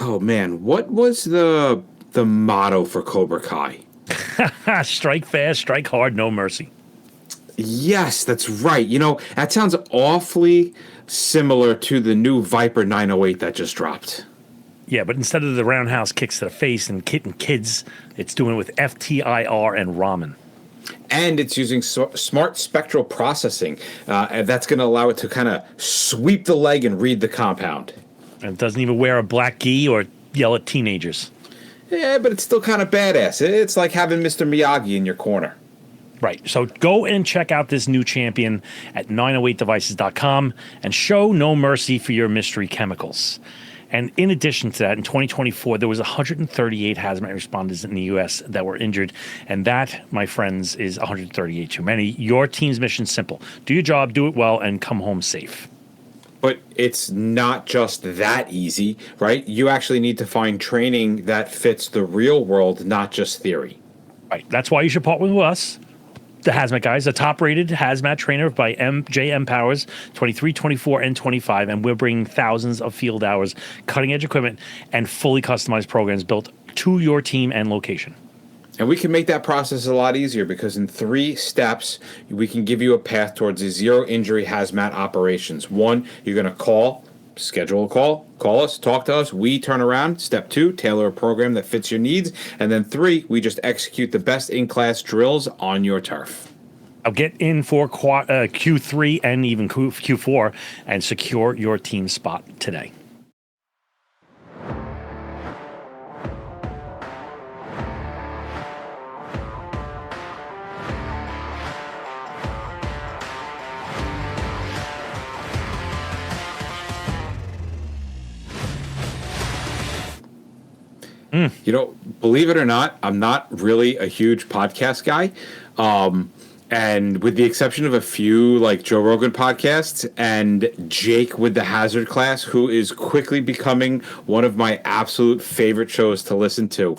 Oh man, what was the motto for Cobra Kai? Strike fast, strike hard, no mercy. Yes, that's right. That sounds awfully similar to the new Viper 908 that just dropped. Yeah, but instead of the roundhouse kicks to the face and hitting kids, it's doing it with FTIR and ramen. And it's using smart spectral processing. And that's going to allow it to kind of sweep the leg and read the compound. And it doesn't even wear a black gi or yell at teenagers. Yeah, but it's still kind of badass. It's like having Mr. Miyagi in your corner. Right. So go and check out this new champion at 908devices.com and show no mercy for your mystery chemicals. And in addition to that, in 2024, there was 138 hazmat responders in the U.S. that were injured. And that, my friends, is 138 too many. Your team's mission is simple. Do your job, do it well, and come home safe. But it's not just that easy, right? You actually need to find training that fits the real world, not just theory. Right. That's why you should partner with us, the Hazmat Guys, the top-rated hazmat trainer by JM Powers, 23, 24, and 25. And we're bringing thousands of field hours, cutting-edge equipment, and fully customized programs built to your team and location. And we can make that process a lot easier because in 3 steps, we can give you a path towards a zero-injury hazmat operations. 1, you're going to schedule a call us, talk to us. We turn around. Step 2, tailor a program that fits your needs. And then 3, we just execute the best in-class drills on your turf. I'll get in for Q3 and even Q4 and secure your team spot today. Believe it or not, I'm not really a huge podcast guy. And with the exception of a few like Joe Rogan podcasts and Jake with the Hazard Class, who is quickly becoming one of my absolute favorite shows to listen to.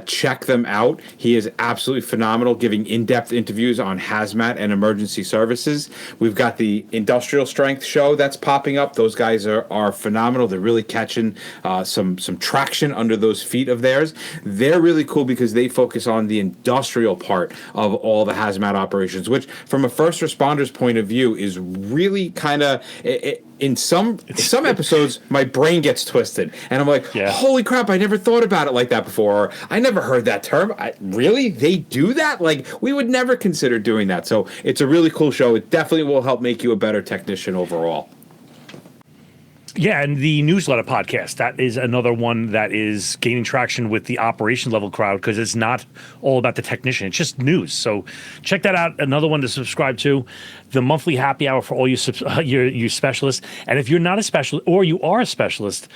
Check them out. He is absolutely phenomenal, giving in-depth interviews on hazmat and emergency services. We've got the Industrial Strength show that's popping up. Those guys are phenomenal. They're really catching some traction under those feet of theirs. They're really cool because they focus on the industrial part of all the hazmat operations, which from a first responder's point of view is really kind of in some episodes my brain gets twisted and I'm like, holy crap, I never thought about it like that before, or I never heard that term. Really, they do that? Like, we would never consider doing that. So it's a really cool show. It definitely will help make you a better technician overall. Yeah, and the newsletter podcast, that is another one that is gaining traction with the operation level crowd because it's not all about the technician. It's just news. So check that out. Another one to subscribe to. The monthly happy hour for all you specialists. And if you're not a specialist or you are a specialist,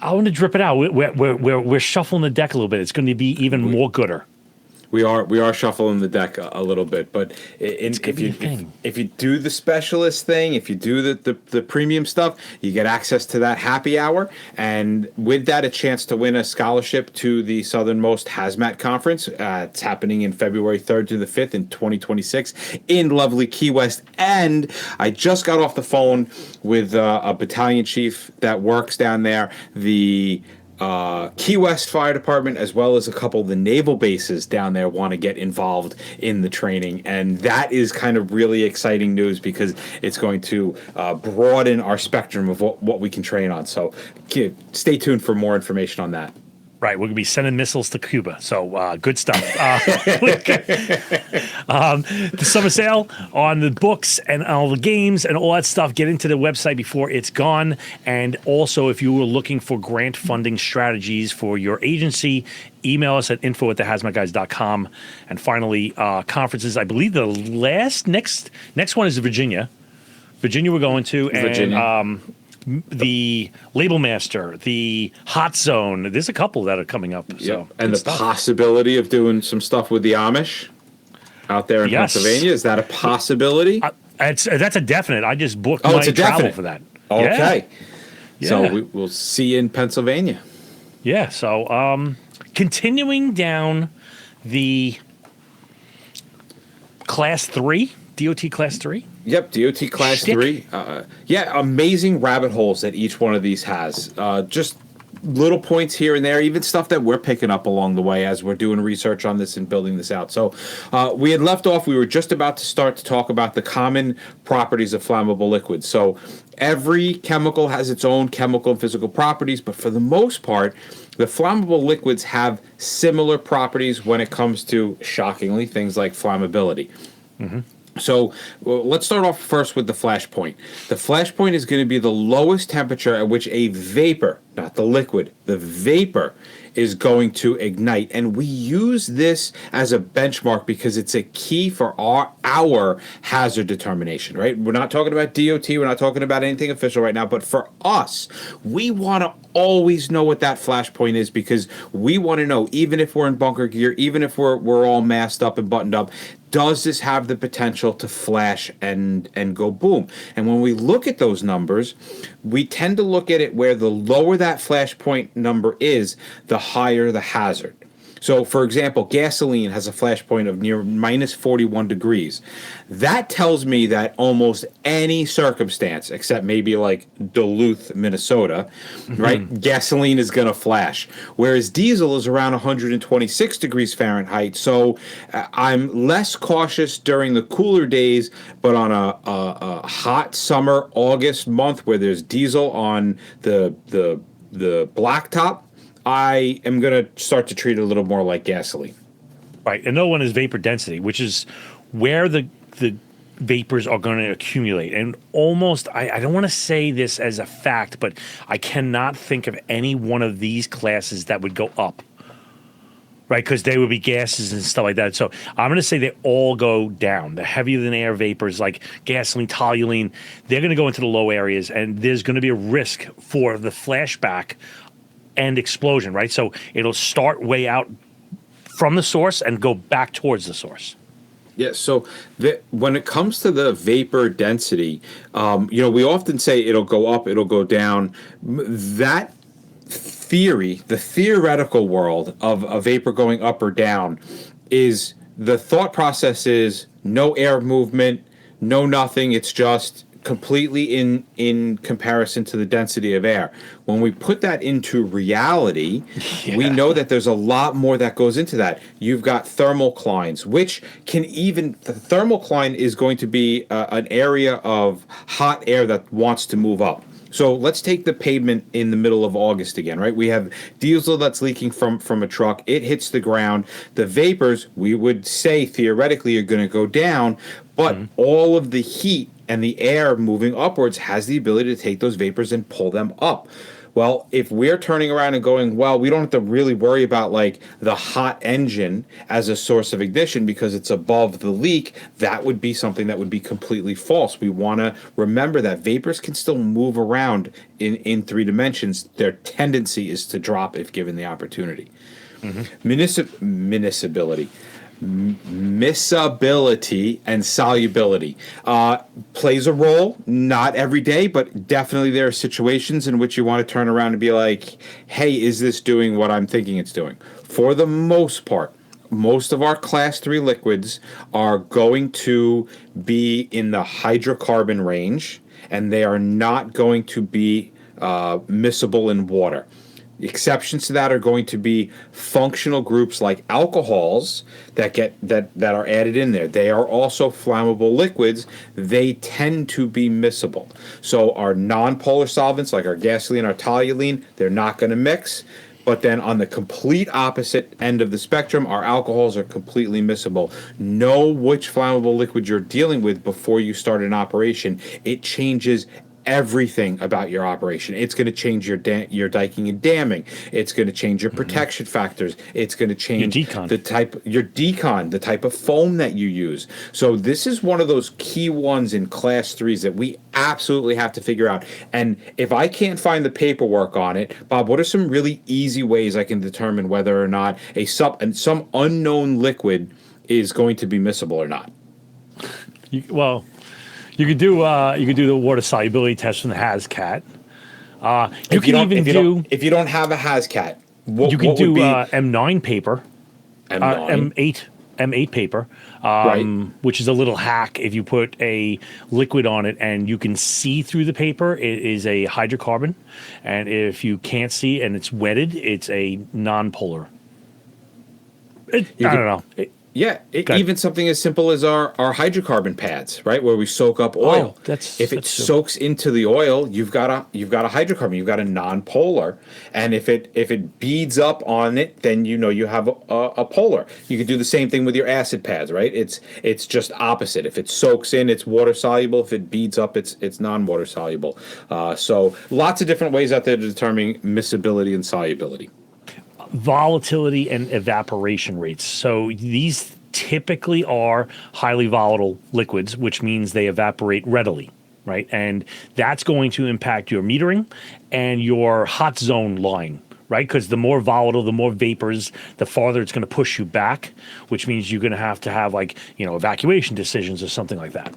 I want to drip it out. We're shuffling the deck a little bit. It's going to be even more gooder. We are shuffling the deck a little bit, but if you do the specialist thing, if you do the premium stuff, you get access to that happy hour, and with that, a chance to win a scholarship to the Southernmost Hazmat Conference. It's happening in February 3rd to the 5th in 2026 in lovely Key West. And I just got off the phone with a battalion chief that works down there. The Key West Fire Department, as well as a couple of the naval bases down there, want to get involved in the training, and that is kind of really exciting news because it's going to broaden our spectrum of what we can train on. So stay tuned for more information on that. Right, we're going to be sending missiles to Cuba, so good stuff. The summer sale on the books and all the games and all that stuff, get into the website before it's gone. And also, if you were looking for grant funding strategies for your agency, email us at info@thehazmatguys.com. And finally, conferences. I believe the next one is Virginia. Virginia we're going to. Virginia. And the Label Master, the Hot Zone. There's a couple that are coming up. So, and the possibility of doing some stuff with the Amish out there in Pennsylvania. Is that a possibility? That's a definite. I just booked my travel for that. Okay. Yeah. So we'll see you in Pennsylvania. Yeah. So continuing down the Class 3 DOT Class 3? Yep, DOT Class Shtick. 3. Yeah, amazing rabbit holes that each one of these has. Just little points here and there, even stuff that we're picking up along the way as we're doing research on this and building this out. So we had left off, we were just about to start to talk about the common properties of flammable liquids. So every chemical has its own chemical and physical properties, but for the most part, the flammable liquids have similar properties when it comes to, shockingly, things like flammability. So let's start off first with the flash point. The flash point is going to be the lowest temperature at which a vapor, not the liquid, the vapor is going to ignite. And we use this as a benchmark because it's a key for our hazard determination, right? We're not talking about DOT, we're not talking about anything official right now, but for us, we want to always know what that flash point is because we want to know, even if we're in bunker gear, even if we're all masked up and buttoned up, does this have the potential to flash and go boom? And when we look at those numbers, we tend to look at it where the lower that flash point number is, the higher the hazard. So, for example, gasoline has a flash point of near minus 41 degrees. That tells me that almost any circumstance, except maybe like Duluth, Minnesota, right, gasoline is going to flash. Whereas diesel is around 126 degrees Fahrenheit. So I'm less cautious during the cooler days, but on a hot summer, August month where there's diesel on the blacktop, I am going to start to treat it a little more like gasoline. Right. Another one is vapor density, which is where the vapors are going to accumulate. And almost, I don't want to say this as a fact, but I cannot think of any one of these classes that would go up. Right, because they would be gases and stuff like that. So I'm going to say they all go down. The heavier than air vapors like gasoline, toluene, they're going to go into the low areas, and there's going to be a risk for the flashback and explosion, right? So it'll start way out from the source and go back towards the source. Yeah, so when it comes to the vapor density, we often say it'll go up, it'll go down. That theory, the theoretical world of a vapor going up or down, is the thought process is no air movement, no nothing. It's just completely in comparison to the density of air. When we put that into reality, we know that there's a lot more that goes into that. You've got thermoclines, which the thermocline is going to be an area of hot air that wants to move up. So let's take the pavement in the middle of August again, right? We have diesel that's leaking from a truck. It hits the ground. The vapors, we would say theoretically, are going to go down, but all of the heat and the air moving upwards has the ability to take those vapors and pull them up. Well, if we're turning around and going, well, we don't have to really worry about like the hot engine as a source of ignition because it's above the leak, that would be something that would be completely false. We want to remember that vapors can still move around in three dimensions. Their tendency is to drop if given the opportunity. Miscibility and solubility plays a role, not every day, but definitely there are situations in which you want to turn around and be like, hey, is this doing what I'm thinking it's doing? For the most part, most of our class 3 liquids are going to be in the hydrocarbon range, and they are not going to be miscible in water. Exceptions to that are going to be functional groups like alcohols that are added in there. They are also flammable liquids. They tend to be miscible. So our non-polar solvents like our gasoline, our toluene, they're not going to mix. But then on the complete opposite end of the spectrum, our alcohols are completely miscible. Know which flammable liquid you're dealing with before you start an operation. It changes everything about your operation. It's going to change your diking and damming. It's going to change your protection factors. It's going to change the type of foam that you use. So this is one of those key ones in class 3s that we absolutely have to figure out. And if I can't find the paperwork on it, Bob, what are some really easy ways I can determine whether or not some unknown liquid is going to be miscible or not? You could do the water solubility test from the hazmat. If you don't have a hazmat, you can do M9 paper, M9? M8 M8 paper, Right. which is a little hack. If you put a liquid on it and you can see through the paper, it is a hydrocarbon. And if you can't see and it's wetted, it's a non-polar. I don't know. Even something as simple as our hydrocarbon pads, right, where we soak up oil. If it soaks into the oil, you've got a hydrocarbon, you've got a non-polar, and if it beads up on it, then you have a polar. You could do the same thing with your acid pads, right? It's just opposite. If it soaks in, it's water soluble. If it beads up, it's non-water soluble. So lots of different ways out there to determine miscibility and solubility. Volatility and evaporation rates. So these typically are highly volatile liquids, which means they evaporate readily, right? And that's going to impact your metering and your hot zone line, right? Because the more volatile, the more vapors, the farther it's going to push you back, which means you're going to have evacuation decisions or something like that.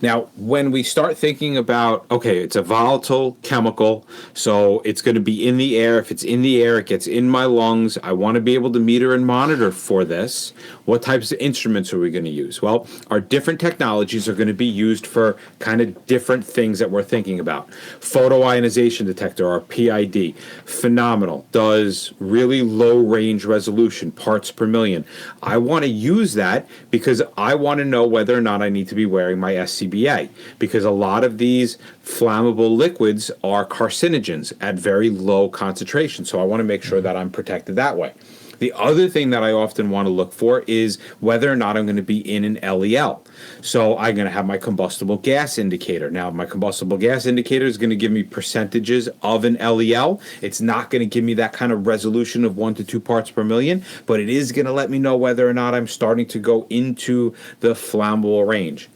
Now, when we start thinking about, okay, it's a volatile chemical, so it's going to be in the air. If it's in the air, it gets in my lungs. I want to be able to meter and monitor for this. What types of instruments are we going to use? Well, our different technologies are going to be used for kind of different things that we're thinking about. Photoionization detector, or PID, phenomenal. Does really low range resolution, parts per million. I want to use that because I want to know whether or not I need to be wearing my SCBA, because a lot of these flammable liquids are carcinogens at very low concentration. So I want to make sure that I'm protected that way. The other thing that I often want to look for is whether or not I'm going to be in an LEL. So I'm going to have my combustible gas indicator. Now, my combustible gas indicator is going to give me percentages of an LEL. It's not going to give me that kind of resolution of 1 to 2 parts per million, but it is going to let me know whether or not I'm starting to go into the flammable range.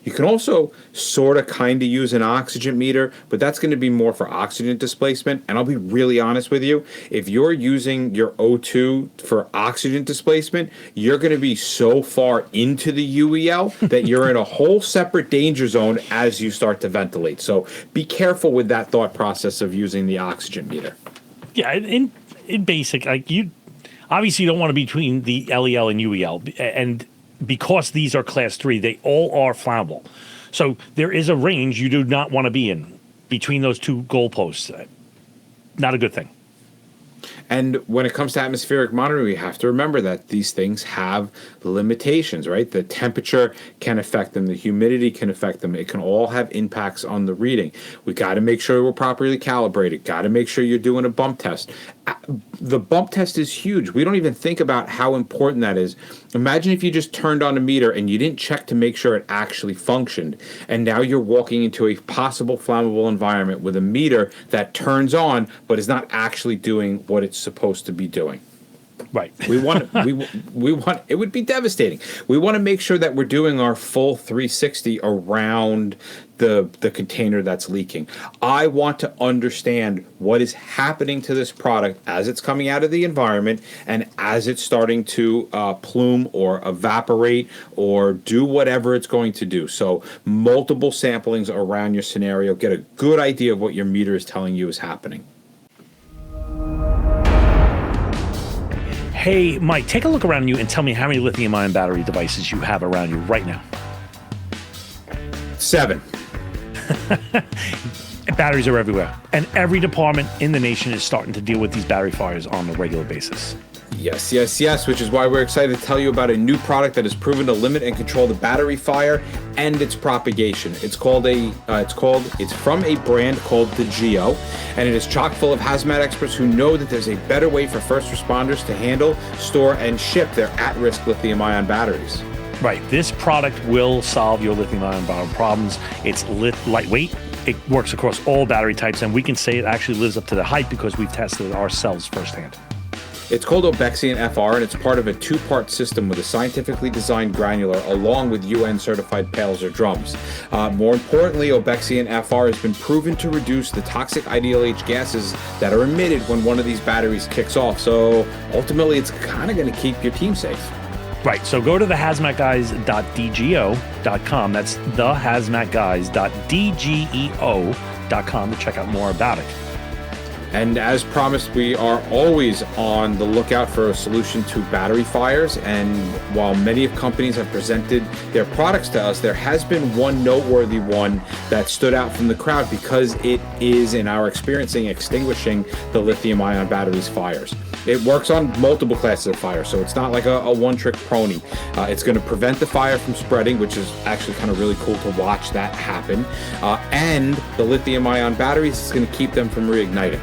You can also sort of kind of use an oxygen meter, but that's going to be more for oxygen displacement. And I'll be really honest with you, if you're using your O2 for oxygen displacement, you're going to be so far into the UEL that you're in a whole separate danger zone as you start to ventilate. So be careful with that thought process of using the oxygen meter. Yeah, in basic, you obviously don't want to be between the LEL and UEL, and because these are class 3, they all are flammable. So there is a range you do not want to be in between those two goalposts. Not a good thing. And when it comes to atmospheric monitoring, we have to remember that these things have limitations, right? The temperature can affect them. The humidity can affect them. It can all have impacts on the reading. We got to make sure we're properly calibrated. Got to make sure you're doing a bump test. The bump test is huge. We don't even think about how important that is. Imagine if you just turned on a meter and you didn't check to make sure it actually functioned. And now you're walking into a possible flammable environment with a meter that turns on but is not actually doing what it's supposed to be doing. Right. we want it would be devastating. We want to make sure that we're doing our full 360 around the container that's leaking. I want to understand what is happening to this product as it's coming out of the environment and as it's starting to plume or evaporate or do whatever it's going to do. So multiple samplings around your scenario, get a good idea of what your meter is telling you is happening. Hey, Mike, take a look around you and tell me how many lithium-ion battery devices you have around you right now. 7. Batteries are everywhere, and every department in the nation is starting to deal with these battery fires on a regular basis. Yes, which is why we're excited to tell you about a new product that has proven to limit and control the battery fire and its propagation. It's from a brand called the Geo, and it is chock full of hazmat experts who know that there's a better way for first responders to handle, store, and ship their at-risk lithium-ion batteries. Right. This product will solve your lithium-ion battery problems. It's lightweight. It works across all battery types, and we can say it actually lives up to the hype because we've tested it ourselves firsthand. It's called ObexionFR, and it's part of a 2-part system with a scientifically designed granular along with UN-certified pails or drums. More importantly, ObexionFR has been proven to reduce the toxic IDLH gases that are emitted when one of these batteries kicks off. So ultimately, it's kind of going to keep your team safe. Right. So go to thehazmatguys.dgo.com. That's thehazmatguys.dgeo.com to check out more about it. And as promised, we are always on the lookout for a solution to battery fires. And while many companies have presented their products to us, there has been one noteworthy one that stood out from the crowd because it is, in our experiencing, extinguishing the lithium-ion batteries fires. It works on multiple classes of fire, so it's not like a one-trick pony. It's going to prevent the fire from spreading, which is actually kind of really cool to watch that happen. And the lithium-ion batteries is going to keep them from reigniting.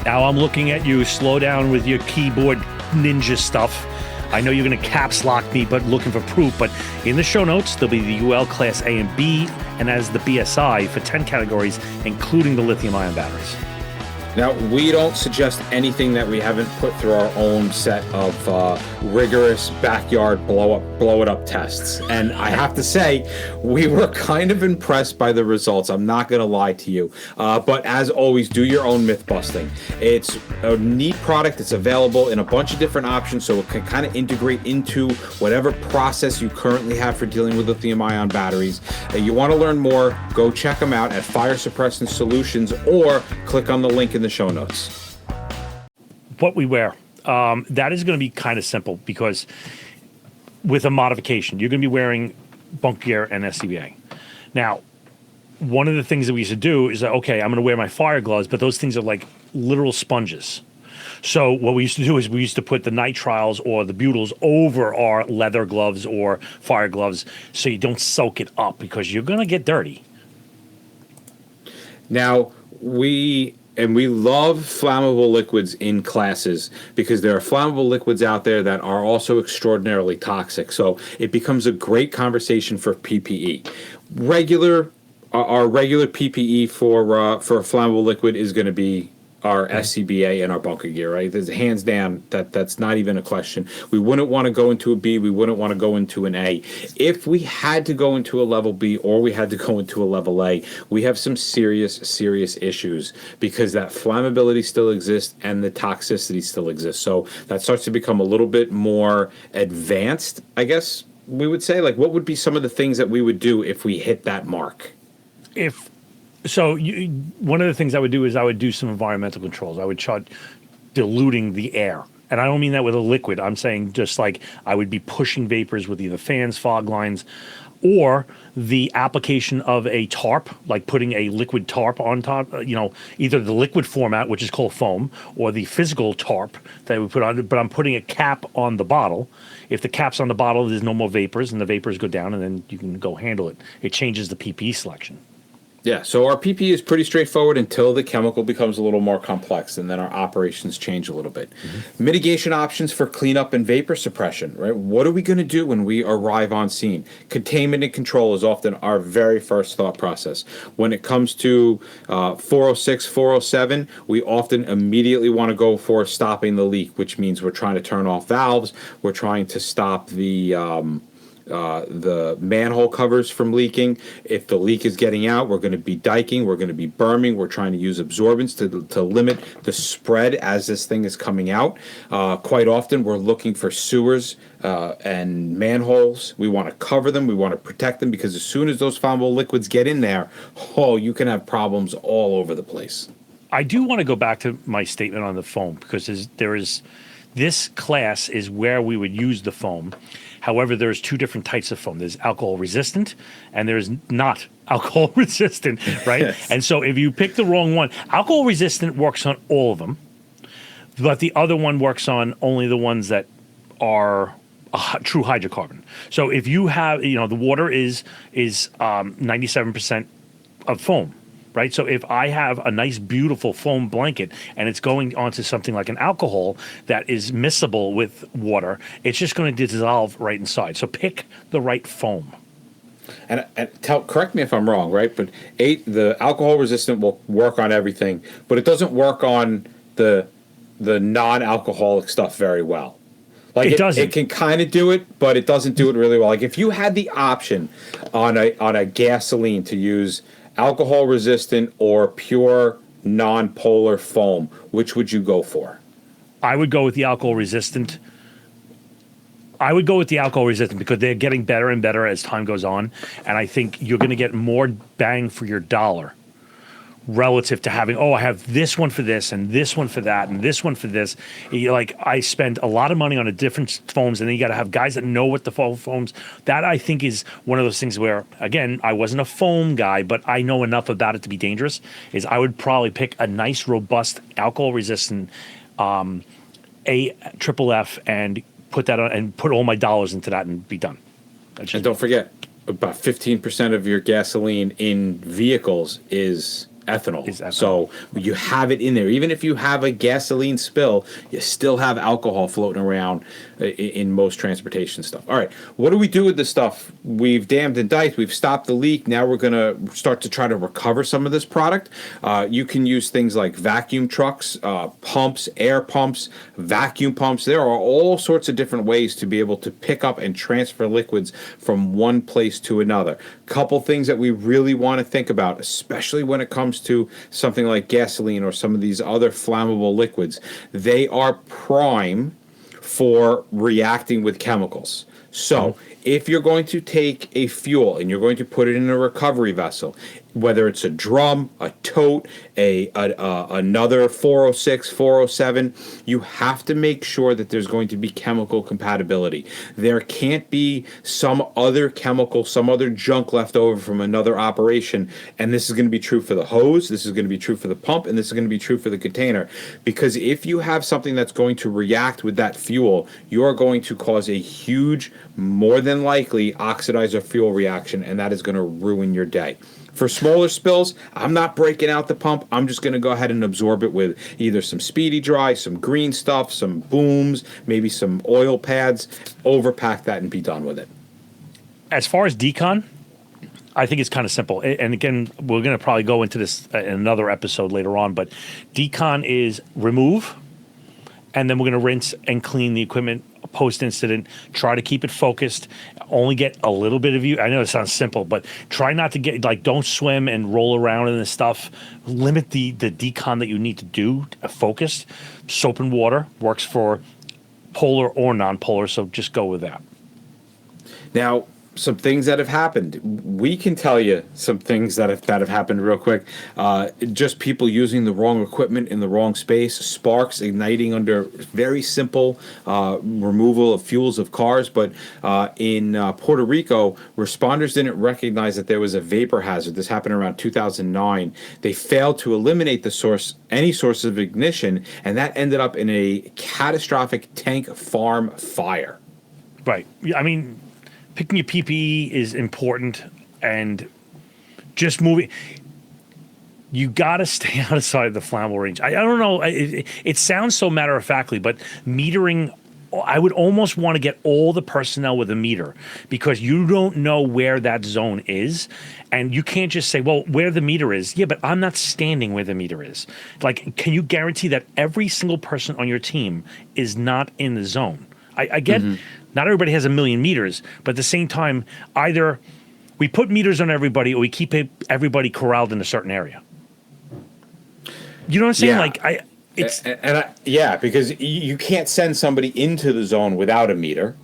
Now I'm looking at you. Slow down with your keyboard ninja stuff. I know you're going to caps lock me, but looking for proof. But in the show notes, there'll be the UL Class A and B, and as the BSI for 10 categories, including the lithium-ion batteries. Now, we don't suggest anything that we haven't put through our own set of rigorous backyard blow-it-up tests. And I have to say, we were kind of impressed by the results. I'm not going to lie to you. But as always, do your own myth busting. It's a neat product. It's available in a bunch of different options, so it can kind of integrate into whatever process you currently have for dealing with lithium-ion batteries. You want to learn more, go check them out at Fire Suppressant Solutions or click on the link in the show notes. What we wear, that is going to be kind of simple because with a modification, you're going to be wearing bunk gear and SCBA. Now, one of the things that we used to do is that, okay, I'm going to wear my fire gloves, but those things are like literal sponges. So what we used to do is we used to put the nitriles or the butyls over our leather gloves or fire gloves so you don't soak it up because you're going to get dirty. Now, we love flammable liquids in classes because there are flammable liquids out there that are also extraordinarily toxic. So it becomes a great conversation for PPE. Our regular PPE for a flammable liquid is going to be our SCBA and our bunker gear, right? There's hands down that's not even a question. We wouldn't want to go into a B. We wouldn't want to go into an A. If we had to go into a level B or we had to go into a level A, we have some serious issues because that flammability still exists and the toxicity still exists. So that starts to become a little bit more advanced, I guess we would say. Like, what would be some of the things that we would do if we hit that mark? One of the things I would do is I would do some environmental controls. I would start diluting the air. And I don't mean that with a liquid. I'm saying just like I would be pushing vapors with either fans, fog lines, or the application of a tarp, like putting a liquid tarp on top, either the liquid format, which is called foam, or the physical tarp that we put on, but I'm putting a cap on the bottle. If the cap's on the bottle, there's no more vapors, and the vapors go down, and then you can go handle it. It changes the PPE selection. Yeah, so our PPE is pretty straightforward until the chemical becomes a little more complex, and then our operations change a little bit. Mm-hmm. Mitigation options for cleanup and vapor suppression, right? What are we going to do when we arrive on scene? Containment and control is often our very first thought process. When it comes to 406, 407, we often immediately want to go for stopping the leak, which means we're trying to turn off valves, we're trying to stop the manhole covers from leaking. If the leak is getting out, we're going to be diking, we're going to be berming, we're trying to use absorbents to limit the spread as this thing is coming out. Quite often, we're looking for sewers and manholes. We want to cover them, we want to protect them, because as soon as those flammable liquids get in there, you can have problems all over the place. I do want to go back to my statement on the foam, because this class is where we would use the foam. However, there's two different types of foam. There's alcohol resistant and there's not alcohol resistant, right? Yes. And so if you pick the wrong one, alcohol resistant works on all of them, but the other one works on only the ones that are a true hydrocarbon. So if you have, the water is 97% of foam. Right, so if I have a nice, beautiful foam blanket and it's going onto something like an alcohol that is miscible with water, it's just going to dissolve right inside. So pick the right foam. And correct me if I'm wrong, right? But the alcohol resistant will work on everything, but it doesn't work on the non-alcoholic stuff very well. Like it doesn't. It can kind of do it, but it doesn't do it really well. Like if you had the option on a gasoline to use alcohol resistant or pure non-polar foam, which would you go for? I would go with the alcohol resistant. Because they're getting better and better as time goes on, and I think you're going to get more bang for your dollar relative to having, I have this one for this and this one for that and this one for this. Like, I spend a lot of money on a different foams, and then you got to have guys that know what the foams. That, I think, is one of those things where, again, I wasn't a foam guy, but I know enough about it to be dangerous. Is I would probably pick a nice, robust, alcohol-resistant AFFF and put that on, and put all my dollars into that and be done. And don't forget, about 15% of your gasoline in vehicles is ethanol. So you have it in there. Even if you have a gasoline spill, you still have alcohol floating around in most transportation stuff. All right, what do we do with this stuff? We've dammed and diced. We've stopped the leak. Now we're going to start to try to recover some of this product. You can use things like vacuum trucks, pumps, air pumps, vacuum pumps. There are all sorts of different ways to be able to pick up and transfer liquids from one place to another. Couple things that we really want to think about, especially when it comes to something like gasoline or some of these other flammable liquids. They are prime for reacting with chemicals. So if you're going to take a fuel and you're going to put it in a recovery vessel, whether it's a drum, a tote, another 406, 407, you have to make sure that there's going to be chemical compatibility. There can't be some other chemical, some other junk left over from another operation, and this is going to be true for the hose, this is going to be true for the pump, and this is going to be true for the container. Because if you have something that's going to react with that fuel, you are going to cause a huge, more than likely, oxidizer fuel reaction, and that is going to ruin your day. For smaller spills, I'm not breaking out the pump. I'm just going to go ahead and absorb it with either some Speedy Dry, some green stuff, some booms, maybe some oil pads. Overpack that and be done with it. As far as decon, I think it's kind of simple. And again, we're going to probably go into this in another episode later on, but decon is remove, and then we're going to rinse and clean the equipment post-incident. Try to keep it focused. Only get a little bit of you. I know it sounds simple, but try not to get, like, don't swim and roll around in this stuff. Limit the decon that you need to do focused. Soap and water works for polar or non-polar, so just go with that. Now, some things that have happened. We can tell you some things that have happened real quick. Just people using the wrong equipment in the wrong space, sparks igniting under very simple removal of fuels of cars. But in Puerto Rico, responders didn't recognize that there was a vapor hazard. This happened around 2009. They failed to eliminate any source of ignition, and that ended up in a catastrophic tank farm fire. Right. I mean, picking your PPE is important, and just moving. You got to stay outside the flammable range. I don't know. It sounds so matter-of-factly, but metering, I would almost want to get all the personnel with a meter, because you don't know where that zone is, and you can't just say, well, where the meter is. Yeah, but I'm not standing where the meter is. Like, can you guarantee that every single person on your team is not in the zone? I get not everybody has a million meters, but at the same time, either we put meters on everybody or we keep everybody corralled in a certain area. You know what I'm saying? Yeah. Because you can't send somebody into the zone without a meter.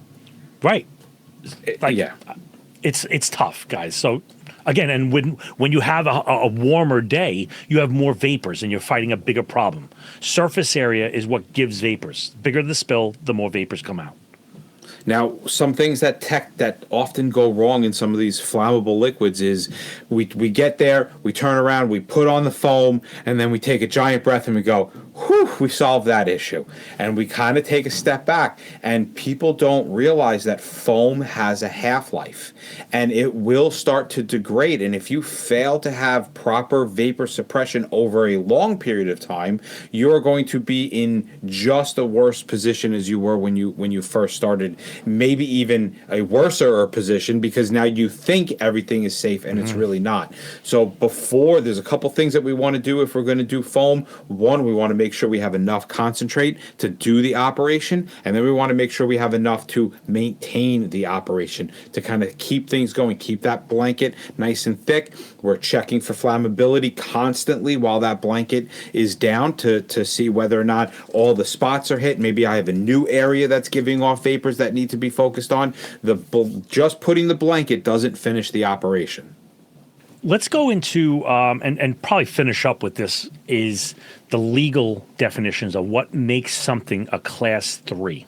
Right. It's tough, guys. So again, and when you have a warmer day, you have more vapors and you're fighting a bigger problem. Surface area is what gives vapors. The bigger the spill, the more vapors come out. Now, some things that often go wrong in some of these flammable liquids is we get there, we turn around, we put on the foam, and then we take a giant breath and we go, whew, we solved that issue. And we kind of take a step back, and people don't realize that foam has a half-life, and it will start to degrade. And if you fail to have proper vapor suppression over a long period of time, you're going to be in just a worse position as you were when you first started. Maybe even a worser position, because now you think everything is safe and it's really not. So before, there's a couple things that we want to do if we're going to do foam. One, we want to make sure we have enough concentrate to do the operation, and then we want to make sure we have enough to maintain the operation, to kind of keep things going, keep that blanket nice and thick. We're checking for flammability constantly while that blanket is down to see whether or not all the spots are hit. Maybe I have a new area that's giving off vapors that need to be focused on. Just putting the blanket doesn't finish the operation. let's go into and probably finish up with this is the legal definitions of what makes something a class 3.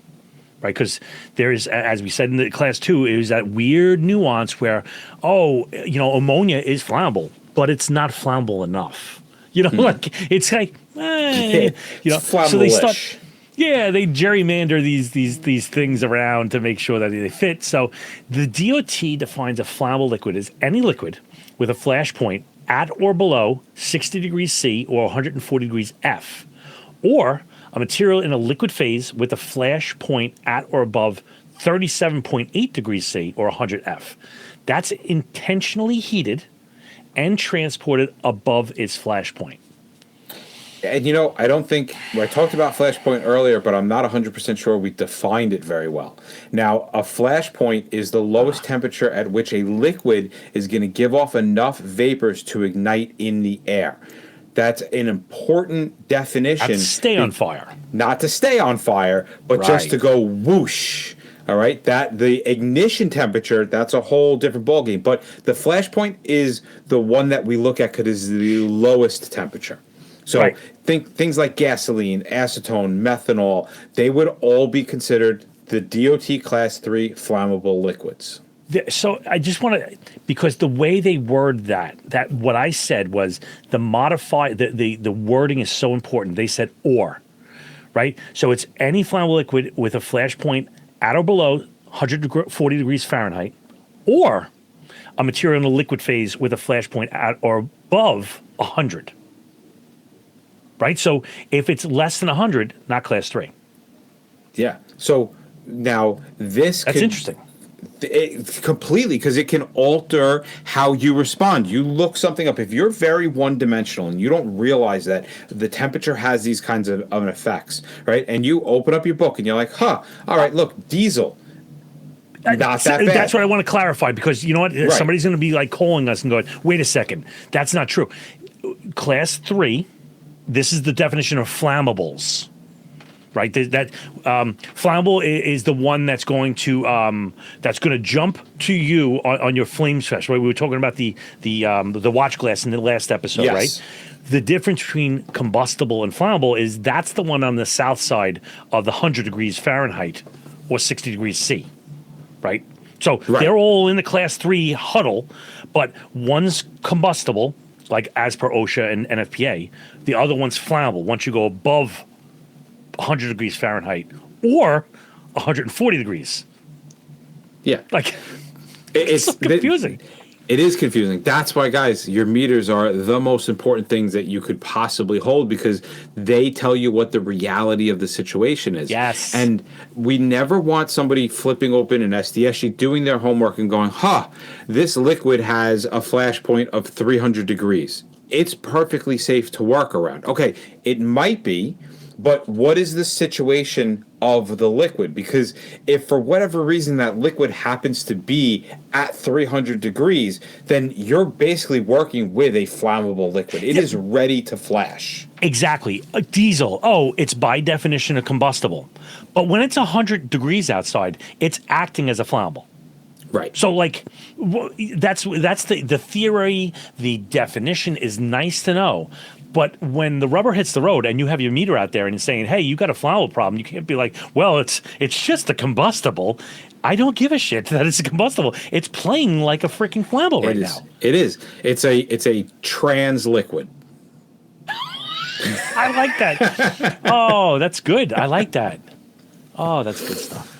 Right, because there is, as we said in the class 2, is that weird nuance where, ammonia is flammable, but it's not flammable enough. Like it's like, so they start. Yeah, they gerrymander these things around to make sure that they fit. So the DOT defines a flammable liquid as any liquid with a flash point at or below 60 degrees C or 140 degrees F, or a material in a liquid phase with a flash point at or above 37.8 degrees C or 100 F. That's intentionally heated and transported above its flash point. And I don't think I talked about flash point earlier, but I'm not 100% sure we defined it very well. Now, a flash point is the lowest temperature at which a liquid is going to give off enough vapors to ignite in the air. That's an important definition. Not to stay on fire. Not to stay on fire, but just to go whoosh. All right, that the ignition temperature, that's a whole different ballgame. But the flash point is the one that we look at because it's the lowest temperature. So think things like gasoline, acetone, methanol, they would all be considered the DOT class 3 flammable liquids. So I just want to, because the way they word that what I said was the wording is so important. They said or, right? So it's any flammable liquid with a flash point at or below 140 degrees Fahrenheit, or a material in a liquid phase with a flash point at or above 100. Right? So if it's less than 100, not class 3. Yeah. So now that's interesting. Completely, because it can alter how you respond. You look something up. If you're very one-dimensional and you don't realize that the temperature has these kinds of effects, right? And you open up your book and you're like, all right, look, diesel. Not that bad. That's what I want to clarify, because you know what? Right. Somebody's going to be like calling us and going, wait a second, that's not true. Class 3, this is the definition of flammables. Right, that flammable is the one that's going to jump to you on your flames fest. Right, we were talking about the watch glass in the last episode. Yes. Right, the difference between combustible and flammable is that's the one on the south side of the 100 degrees Fahrenheit or 60 degrees C. Right, so they're all in the class 3 huddle, but one's combustible, like as per OSHA and NFPA. The other one's flammable once you go above 100 degrees Fahrenheit or 140 degrees. Yeah. Like, it's so confusing. It is confusing. That's why, guys, your meters are the most important things that you could possibly hold, because they tell you what the reality of the situation is. Yes. And we never want somebody flipping open an SDS sheet, doing their homework and going, this liquid has a flash point of 300 degrees. It's perfectly safe to work around. Okay, it might be, but what is the situation of the liquid? Because if for whatever reason that liquid happens to be at 300 degrees, then you're basically working with a flammable liquid. It is ready to flash. Exactly. A diesel, it's by definition a combustible. But when it's 100 degrees outside, it's acting as a flammable. Right. So, like, that's the theory. The definition is nice to know. But when the rubber hits the road and you have your meter out there and it's saying, hey, you got a flammable problem, you can't be like, well, it's just a combustible. I don't give a shit that it's a combustible. It's playing like a freaking flammable right now. It is. It's a trans liquid. I like that. Oh, that's good. I like that. Oh, that's good stuff.